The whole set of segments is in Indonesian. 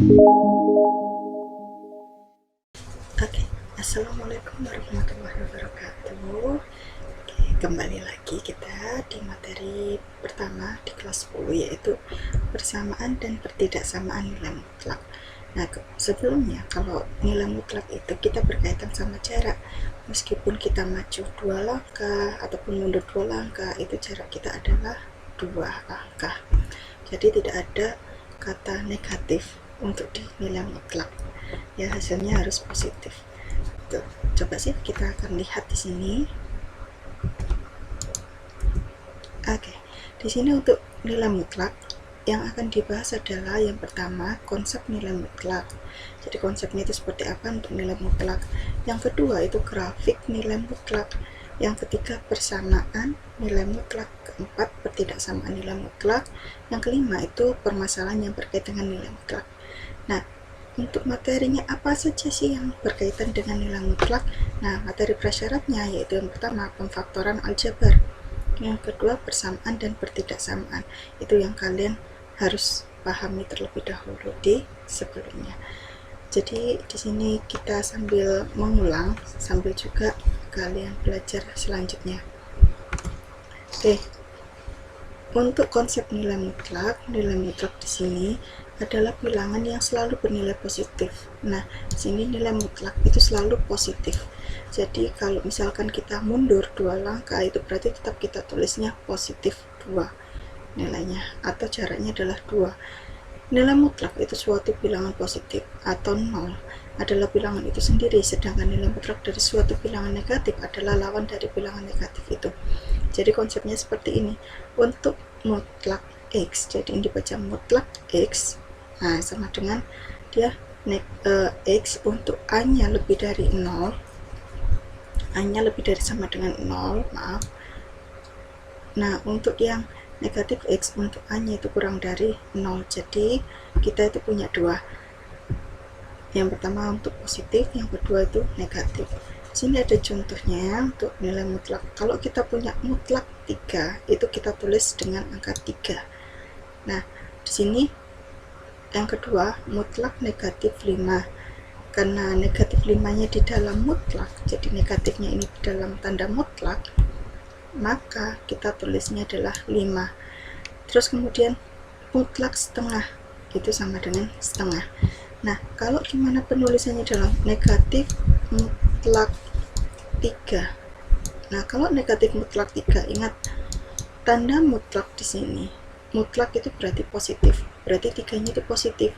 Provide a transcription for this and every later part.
Oke, assalamualaikum warahmatullahi wabarakatuh. Oke, kembali lagi kita di materi pertama di kelas 10, yaitu persamaan dan pertidaksamaan nilai mutlak. Nah, sebelumnya kalau nilai mutlak itu kita berkaitan sama jarak. Meskipun kita maju 2 langkah ataupun mundur 2 langkah, itu jarak kita adalah 2 langkah. Jadi tidak ada kata negatif untuk di nilai mutlak. Ya, hasilnya harus positif. Tuh, coba sih kita akan lihat di sini. Oke, di sini untuk nilai mutlak yang akan dibahas adalah yang pertama konsep nilai mutlak. Jadi konsepnya itu seperti apa untuk nilai mutlak. Yang kedua itu grafik nilai mutlak. Yang ketiga persamaan nilai mutlak. Keempat pertidaksamaan nilai mutlak. Yang kelima itu permasalahan yang berkaitan dengan nilai mutlak. Nah, untuk materinya apa saja sih yang berkaitan dengan nilai mutlak? Nah, materi prasyaratnya yaitu yang pertama pemfaktoran aljabar, yang kedua persamaan dan pertidaksamaan. Itu yang kalian harus pahami terlebih dahulu di sebelumnya. Jadi di sini kita sambil mengulang, sambil juga kalian belajar selanjutnya. Oke. Untuk konsep nilai mutlak di sini adalah bilangan yang selalu bernilai positif. Nah, di sini nilai mutlak itu selalu positif. Jadi kalau misalkan kita mundur 2 langkah, itu berarti tetap kita tulisnya positif 2 nilainya, atau jaraknya adalah 2. Nilai mutlak itu suatu bilangan positif, atau 0 adalah bilangan itu sendiri, sedangkan nilai mutlak dari suatu bilangan negatif adalah lawan dari bilangan negatif itu. Jadi konsepnya seperti ini. Untuk mutlak X, jadi ini dibaca mutlak X, nah sama dengan dia X untuk A-nya lebih dari 0, A-nya lebih dari sama dengan 0, maaf. Nah, untuk yang negatif X untuk A-nya itu kurang dari 0, jadi kita itu punya 2. Yang pertama untuk positif, yang kedua itu negatif. Sini ada contohnya untuk nilai mutlak. Kalau kita punya mutlak 3, itu kita tulis dengan angka 3. Nah, di sini yang kedua mutlak negatif 5. Karena negatif 5-nya di dalam mutlak, jadi negatifnya ini di dalam tanda mutlak, maka kita tulisnya adalah 5. Terus kemudian mutlak setengah, itu sama dengan setengah. Nah, kalau gimana penulisannya dalam negatif mutlak 3. Nah, kalau negatif mutlak 3, ingat tanda mutlak di sini. Mutlak itu berarti positif. Berarti 3-nya itu positif.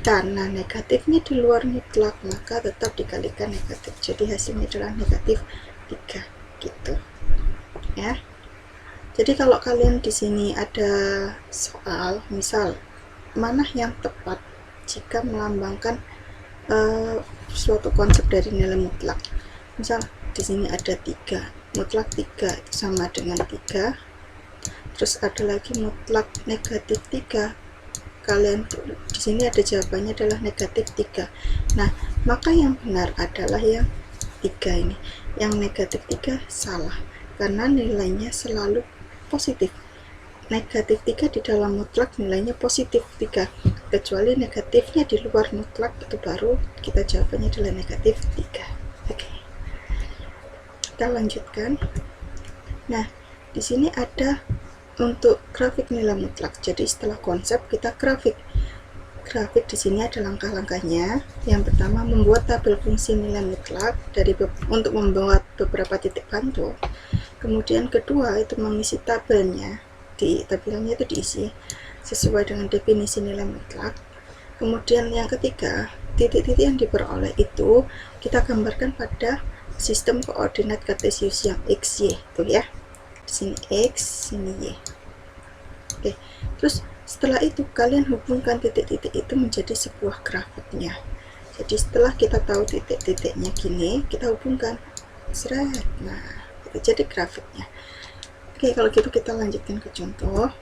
Karena negatifnya di luar mutlak, maka tetap dikalikan negatif. Jadi hasilnya adalah negatif 3 gitu. Ya. Jadi kalau kalian di sini ada soal, misal mana yang tepat jika melambangkan suatu konsep dari nilai mutlak. Misal di sini ada 3, mutlak 3 itu sama dengan 3. Terus ada lagi mutlak negatif 3. Kalian di sini ada jawabannya adalah negatif 3. Nah, maka yang benar adalah yang 3 ini. Yang negatif 3 salah karena nilainya selalu positif. Negatif 3 di dalam mutlak nilainya positif 3, kecuali negatifnya di luar mutlak, itu baru kita jawabannya adalah negatif 3. Oke. Kita lanjutkan. Nah, di sini ada untuk grafik nilai mutlak. Jadi setelah konsep kita grafik. Grafik di sini ada langkah-langkahnya. Yang pertama membuat tabel fungsi nilai mutlak untuk membuat beberapa titik bantu. Kemudian kedua itu mengisi tabelnya. Di tabelnya itu diisi sesuai dengan definisi nilai mutlak. Kemudian yang ketiga, titik-titik yang diperoleh itu kita gambarkan pada sistem koordinat kartesius yang x, y, tuh ya. Di sini x, sini y. Oke. Terus setelah itu kalian hubungkan titik-titik itu menjadi sebuah grafiknya. Jadi setelah kita tahu titik-titiknya gini, kita hubungkan. Seret. Nah, itu jadi grafiknya. Oke, kalau gitu kita lanjutkan ke contoh.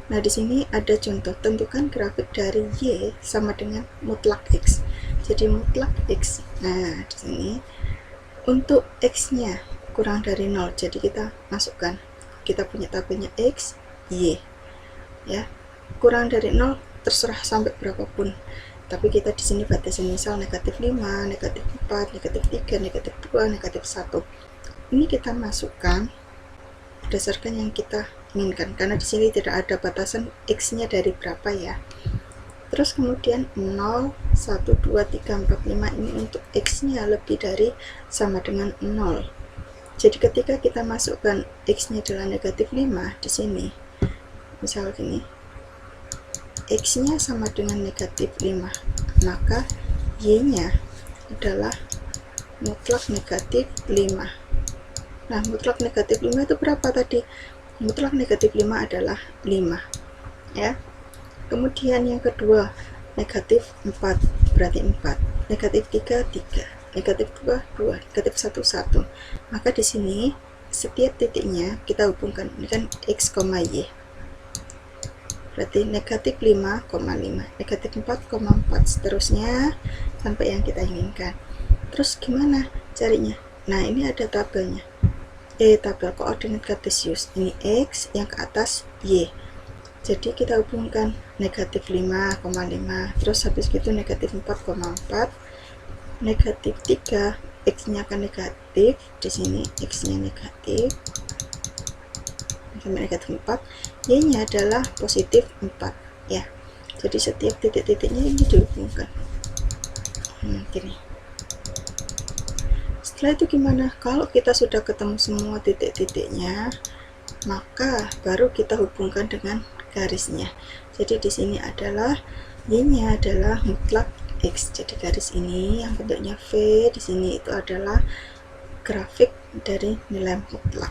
Nah, di sini ada contoh, tentukan grafik dari Y sama dengan mutlak X. Jadi mutlak X. Nah, di sini untuk X-nya kurang dari 0. Jadi kita masukkan. Kita punya tabelnya X, Y. Ya. Kurang dari 0 terserah sampai berapapun, tapi kita di sini batasin misal negatif 5, negatif 4, negatif 3, negatif 2, negatif 1. Ini kita masukkan berdasarkan yang kita inginkan, karena di sini tidak ada batasan x-nya dari berapa ya. Terus kemudian 0, 1, 2, 3, 4, 5 ini untuk x-nya lebih dari sama dengan 0. Jadi ketika kita masukkan x-nya adalah negatif 5 di sini, misal gini, x-nya sama dengan negatif 5, maka y-nya adalah mutlak negatif 5. Nah, mutlak negatif 5 itu berapa tadi? Mutlak negatif 5 adalah 5 ya. Kemudian yang kedua, negatif 4 berarti 4, negatif 3 3, negatif 2 2, negatif 1 1. Maka di sini setiap titiknya kita hubungkan, ini kan x, y, berarti negatif 5,5, negatif 4,4, seterusnya sampai yang kita inginkan. Terus gimana carinya? Nah, ini ada tabelnya, tabel koordinat kartesius, ini x, yang ke atas y. Jadi kita hubungkan negatif 5,5, terus habis itu negatif 4,4, negatif 3, x-nya akan negatif, di sini x-nya negatif, sampai negatif 4, y-nya adalah positif 4 ya. Jadi setiap titik-titiknya ini dihubungkan. Gini. Setelah itu gimana? Kalau kita sudah ketemu semua titik-titiknya, maka baru kita hubungkan dengan garisnya. Jadi di sini adalah y-nya adalah mutlak x. Jadi garis ini yang bentuknya V di sini itu adalah grafik dari nilai mutlak.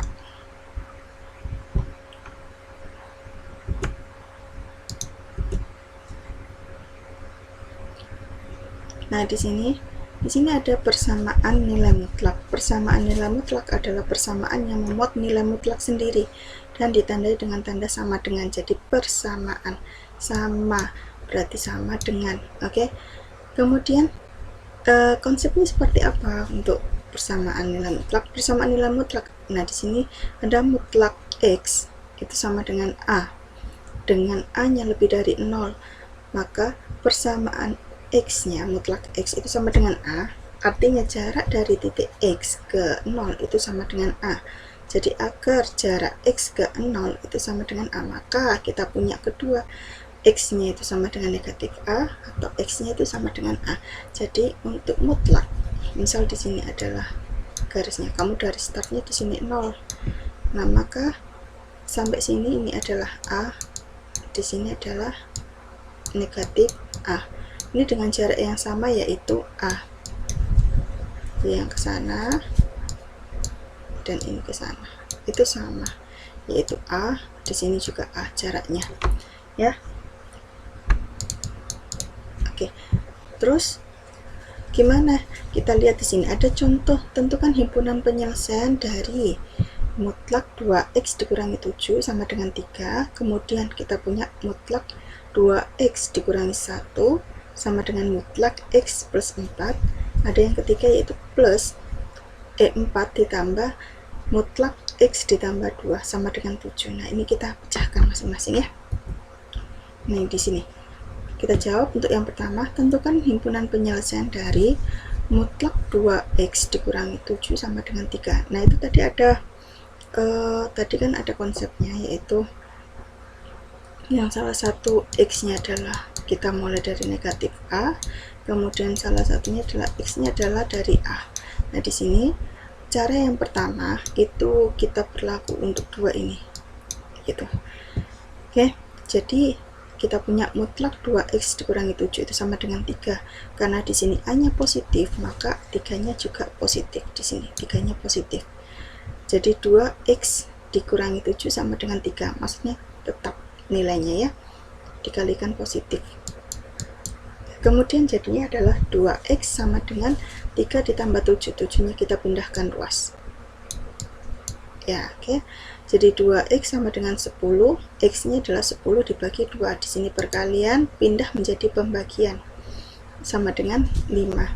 Nah, di sini ada persamaan nilai mutlak. Persamaan nilai mutlak adalah persamaan yang memuat nilai mutlak sendiri dan ditandai dengan tanda sama dengan. Jadi persamaan sama berarti sama dengan. Oke. Kemudian konsepnya seperti apa untuk persamaan nilai mutlak? Persamaan nilai mutlak. Nah, di sini ada mutlak x itu sama dengan a. Dengan a-nya lebih dari 0, maka persamaan x-nya, mutlak x itu sama dengan a, artinya jarak dari titik x ke 0 itu sama dengan a. Jadi agar jarak x ke 0 itu sama dengan a, maka kita punya kedua, x-nya itu sama dengan negatif a atau x-nya itu sama dengan a. Jadi untuk mutlak, misal di sini adalah garisnya, kamu dari startnya di sini 0. Nah, maka sampai sini ini adalah a, di sini adalah negatif a. Ini dengan jarak yang sama yaitu a. Yang ke sana dan ini ke sana. Itu sama yaitu a, di sini juga a jaraknya. Ya. Oke. Terus gimana? Kita lihat di sini ada contoh, tentukan himpunan penyelesaian dari mutlak 2x dikurangi 7 sama dengan 3. Kemudian kita punya mutlak 2x dikurangi 1 sama dengan mutlak x plus 4. Ada yang ketiga yaitu plus 4 ditambah mutlak x ditambah 2 sama dengan 7. Nah, ini kita pecahkan masing-masing ya. Nah, di sini kita jawab untuk yang pertama, tentukan himpunan penyelesaian dari mutlak 2x dikurangi 7 sama dengan 3. Nah, itu tadi ada tadi kan ada konsepnya, yaitu yang salah satu x-nya adalah kita mulai dari negatif a, kemudian salah satunya adalah x-nya adalah dari a. Nah, di sini cara yang pertama itu kita berlaku untuk dua ini, gitu. Oke, jadi kita punya mutlak 2x dikurangi 7 itu sama dengan 3. Karena di sini a-nya positif, maka 3-nya juga positif. Di sini 3-nya positif. Jadi 2x dikurangi 7 sama dengan 3. Maksudnya tetap nilainya ya, dikalikan positif. Kemudian jadinya adalah 2x sama dengan 3 ditambah 7. 7-nya kita pindahkan ruas. Ya, oke. Jadi 2x sama dengan 10, x-nya adalah 10 dibagi 2. Di sini perkalian, pindah menjadi pembagian. Sama dengan 5.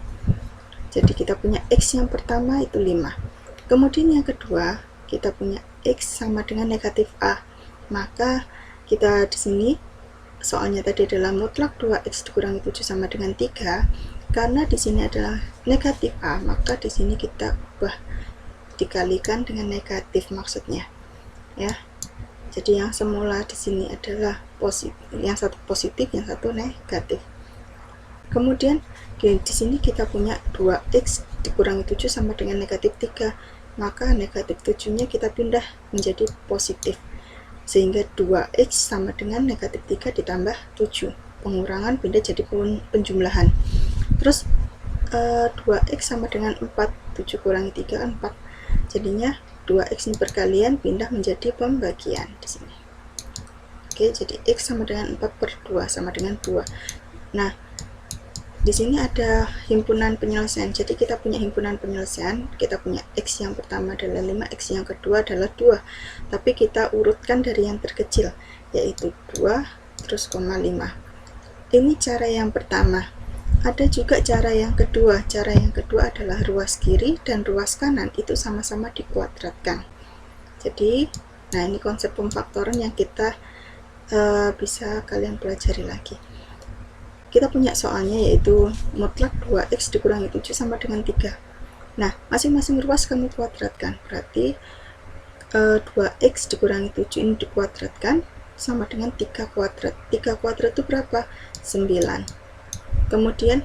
Jadi kita punya x yang pertama itu 5. Kemudian yang kedua, kita punya x sama dengan negatif a. Maka kita di sini soalnya tadi adalah mutlak 2x dikurangi 7 sama dengan 3, karena di sini adalah negatif A, maka di sini kita ubah dikalikan dengan negatif maksudnya ya. Jadi yang semula di sini adalah positif, yang satu positif, yang satu negatif. Kemudian di sini kita punya 2x dikurangi 7 sama dengan negatif 3, maka negatif 7-nya kita pindah menjadi positif, sehingga 2x sama dengan negatif 3 ditambah 7. Pengurangan pindah jadi penjumlahan. Terus 2x sama dengan 4, 7 kurangi 3 kan 4. Jadinya 2x ini perkalian pindah menjadi pembagian di sini. Oke, jadi x sama dengan 4 per 2 sama dengan 2. Nah, di sini ada himpunan penyelesaian. Jadi kita punya himpunan penyelesaian, kita punya x yang pertama adalah 5, x yang kedua adalah 2. Tapi kita urutkan dari yang terkecil, yaitu 2 terus 5. Ini cara yang pertama. Ada juga cara yang kedua. Cara yang kedua adalah ruas kiri dan ruas kanan itu sama-sama dikuadratkan. Jadi, nah ini konsep pemfaktoran yang kita bisa kalian pelajari lagi. Kita punya soalnya yaitu mutlak 2x dikurangi 7 sama dengan 3. Nah, masing-masing ruas kami kuadratkan. Berarti 2x dikurangi 7 ini dikuadratkan sama dengan 3 kuadrat. 3 kuadrat itu berapa? 9. Kemudian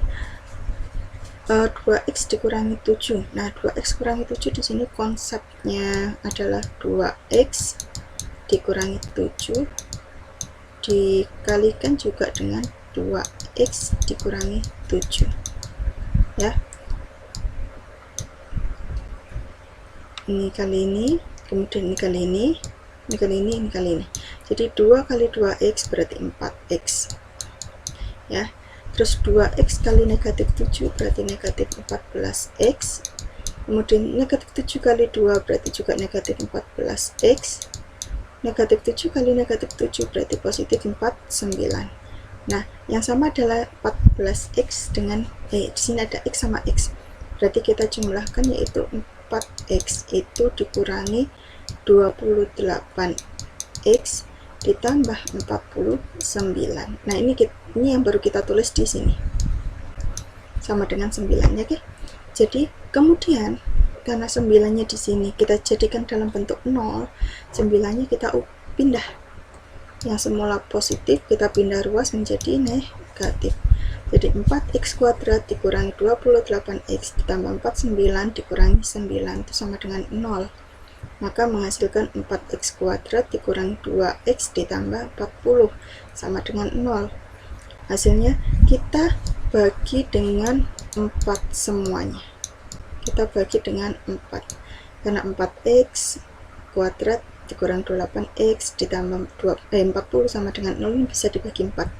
2x dikurangi 7. Nah, 2x kurangi 7 di sini konsepnya adalah 2x dikurangi 7 dikalikan juga dengan 2x dikurangi 7 ya. Ini kali ini, kemudian ini kali ini, ini kali ini, ini kali ini. Jadi 2 kali 2x berarti 4x ya. Terus 2x kali negatif 7 berarti negatif 14x. Kemudian negatif 7 kali 2 berarti juga negatif 14x. Negatif 7 kali negatif 7 berarti positif 49. Nah, yang sama adalah 14x dengan di sini ada x sama x. Berarti kita jumlahkan yaitu 4x itu dikurangi 28x ditambah 49. Nah, ini yang baru kita tulis di sini. Sama dengan 9-nya, oke. Jadi, kemudian karena 9-nya di sini kita jadikan dalam bentuk 0, 9-nya kita pindah. Yang semula positif kita pindah ruas menjadi negatif. Jadi 4x kuadrat dikurangi 28x ditambah 49 dikurangi 9 itu sama dengan 0. Maka menghasilkan 4x kuadrat dikurangi 2x ditambah 40 sama dengan 0. Hasilnya kita bagi dengan 4 semuanya. Kita bagi dengan 4. Karena 4x kuadrat dikurang 28x ditambah 40 sama dengan 0 ini bisa dibagi 4.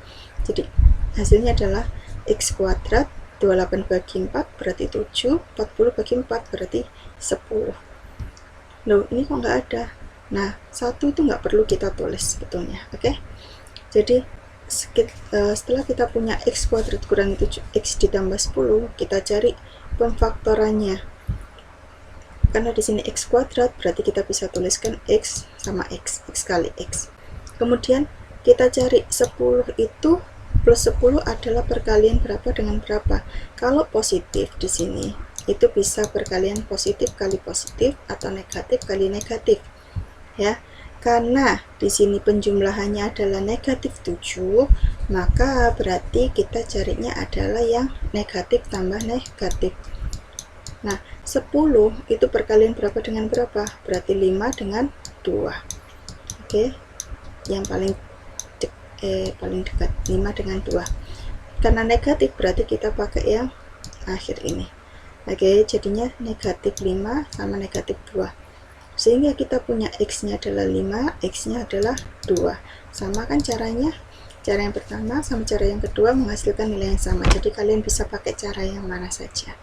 Jadi hasilnya adalah x kuadrat 28 bagi 4 berarti 7, 40 bagi 4 berarti 10. Loh, ini kok nggak ada? Nah, 1 itu nggak perlu kita tulis sebetulnya, oke? Jadi setelah kita punya x kuadrat kurangi 7x ditambah 10, kita cari pemfaktorannya. Karena di sini x kuadrat, berarti kita bisa tuliskan x sama x kali x. Kemudian kita cari 10 itu plus 10 adalah perkalian berapa dengan berapa. Kalau positif di sini, itu bisa perkalian positif kali positif atau negatif kali negatif. Ya, karena di sini penjumlahannya adalah negatif 7, maka berarti kita carinya adalah yang negatif tambah negatif. Nah, 10 itu perkalian berapa dengan berapa? Berarti 5 dengan 2. Oke. Yang paling dekat 5 dengan 2. Karena negatif berarti kita pakai yang akhir ini. Oke, jadinya negatif 5 sama negatif 2. Sehingga kita punya x-nya adalah 5, x-nya adalah 2. Sama kan caranya? Cara yang pertama sama cara yang kedua menghasilkan nilai yang sama. Jadi kalian bisa pakai cara yang mana saja.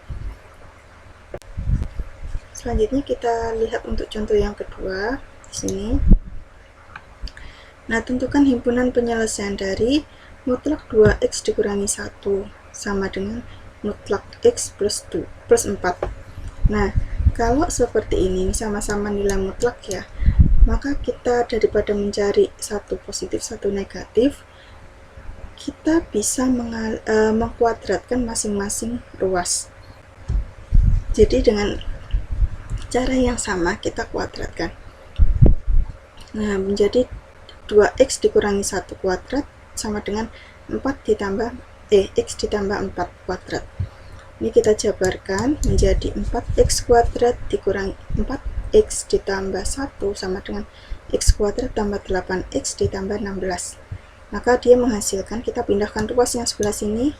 Selanjutnya kita lihat untuk contoh yang kedua di sini. Nah, tentukan himpunan penyelesaian dari mutlak 2x dikurangi 1 sama dengan mutlak x plus 4. Nah, kalau seperti ini sama-sama nilai mutlak ya, maka kita daripada mencari satu positif satu negatif, kita bisa mengkuadratkan masing-masing ruas. Jadi dengan cara yang sama kita kuadratkan. Nah, menjadi 2x dikurangi 1 kuadrat sama dengan 4 ditambah x ditambah 4 kuadrat. Ini kita jabarkan menjadi 4x kuadrat dikurangi 4x ditambah 1 sama dengan x kuadrat tambah 8x ditambah 16. Maka dia menghasilkan, kita pindahkan ruas yang sebelah sini,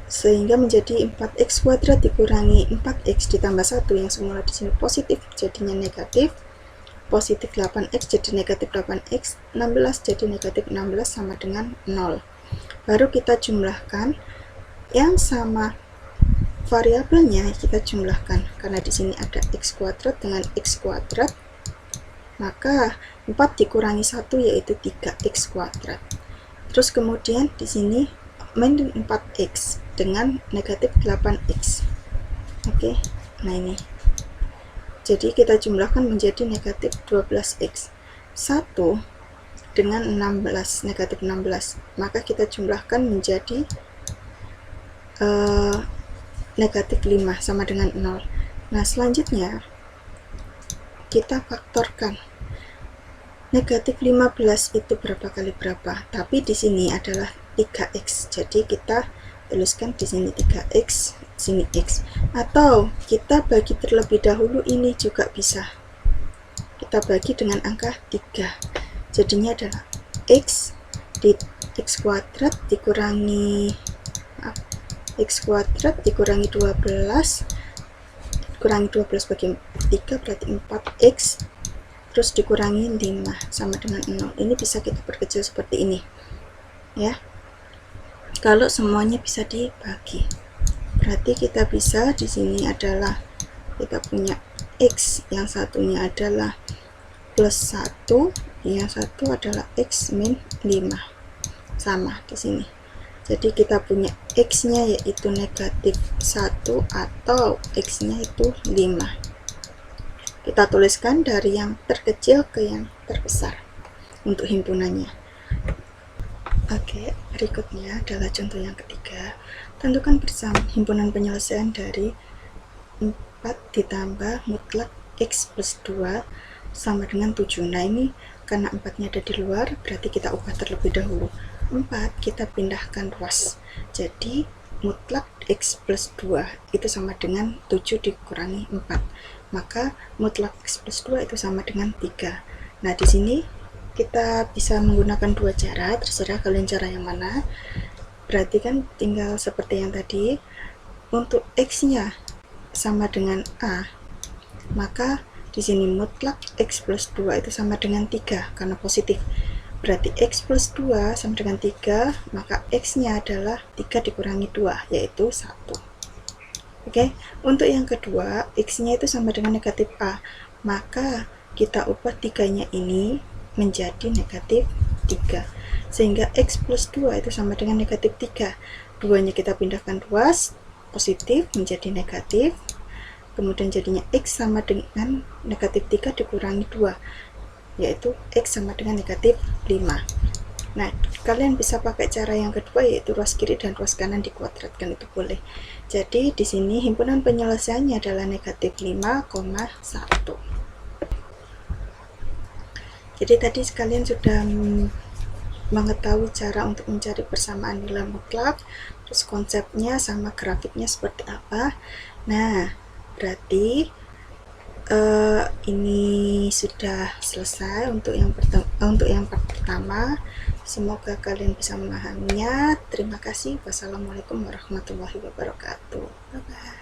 sehingga menjadi 4x kuadrat dikurangi 4x ditambah 1 yang semula di sini positif jadinya negatif, positif 8x jadi negatif 8x, 16 jadi negatif 16 sama dengan 0. Baru kita jumlahkan yang sama variabelnya, kita jumlahkan karena di sini ada x kuadrat dengan x kuadrat, maka 4 dikurangi 1 yaitu 3x kuadrat. Terus kemudian di sini min 4x dengan negatif 8x. Oke, nah ini. Jadi kita jumlahkan menjadi negatif 12x. 1 dengan 16, negatif 16. Maka kita jumlahkan menjadi negatif 5 sama dengan 0. Nah, selanjutnya kita faktorkan. Negatif 15 itu berapa kali berapa? Tapi di sini adalah 3x. Jadi kita tuliskan di sini 3x, sini x. Atau kita bagi terlebih dahulu, ini juga bisa. Kita bagi dengan angka 3. Jadinya adalah x di x kuadrat dikurangi x kuadrat dikurangi 12 kurangi 12 bagi 3 berarti 4x, terus dikurangi 5 sama dengan 0. Ini bisa kita perkecil seperti ini ya, kalau semuanya bisa dibagi. Berarti kita bisa di sini adalah kita punya x, yang satunya adalah plus 1, yang satu adalah x min 5 sama di sini. Jadi kita punya x-nya yaitu negatif 1 atau x-nya itu 5. Kita tuliskan dari yang terkecil ke yang terbesar untuk himpunannya. Oke, berikutnya adalah contoh yang ketiga. Tentukan bersama himpunan penyelesaian dari 4 ditambah mutlak x plus 2 sama dengan 7. Nah, ini karena 4-nya ada di luar, berarti kita ubah terlebih dahulu. 4 kita pindahkan ruas, jadi mutlak x plus 2 itu sama dengan 7 dikurangi 4, maka mutlak x plus 2 itu sama dengan 3. Nah, di sini kita bisa menggunakan dua cara, terserah kalian cara yang mana. Berarti kan tinggal seperti yang tadi, untuk x-nya sama dengan a, maka di sini mutlak x plus 2 itu sama dengan 3 karena positif. Berarti x plus 2 sama dengan 3, maka x-nya adalah 3 dikurangi 2, yaitu 1. Oke, untuk yang kedua, x-nya itu sama dengan negatif a, maka kita ubah 3-nya ini menjadi negatif 3. Sehingga x plus 2 itu sama dengan negatif 3. 2-nya kita pindahkan ruas, positif menjadi negatif. Kemudian jadinya x sama dengan negatif 3 dikurangi 2, yaitu x sama dengan negatif 5. Nah, kalian bisa pakai cara yang kedua, yaitu ruas kiri dan ruas kanan dikuadratkan, itu boleh. Jadi di sini himpunan penyelesaiannya adalah negatif 5,1. Jadi tadi kalian sudah mengetahui cara untuk mencari persamaan nilai mutlak, terus konsepnya sama grafiknya seperti apa. Nah, berarti ini sudah selesai untuk yang part pertama. Semoga kalian bisa memahaminya. Terima kasih. Wassalamualaikum warahmatullahi wabarakatuh. Bye bye.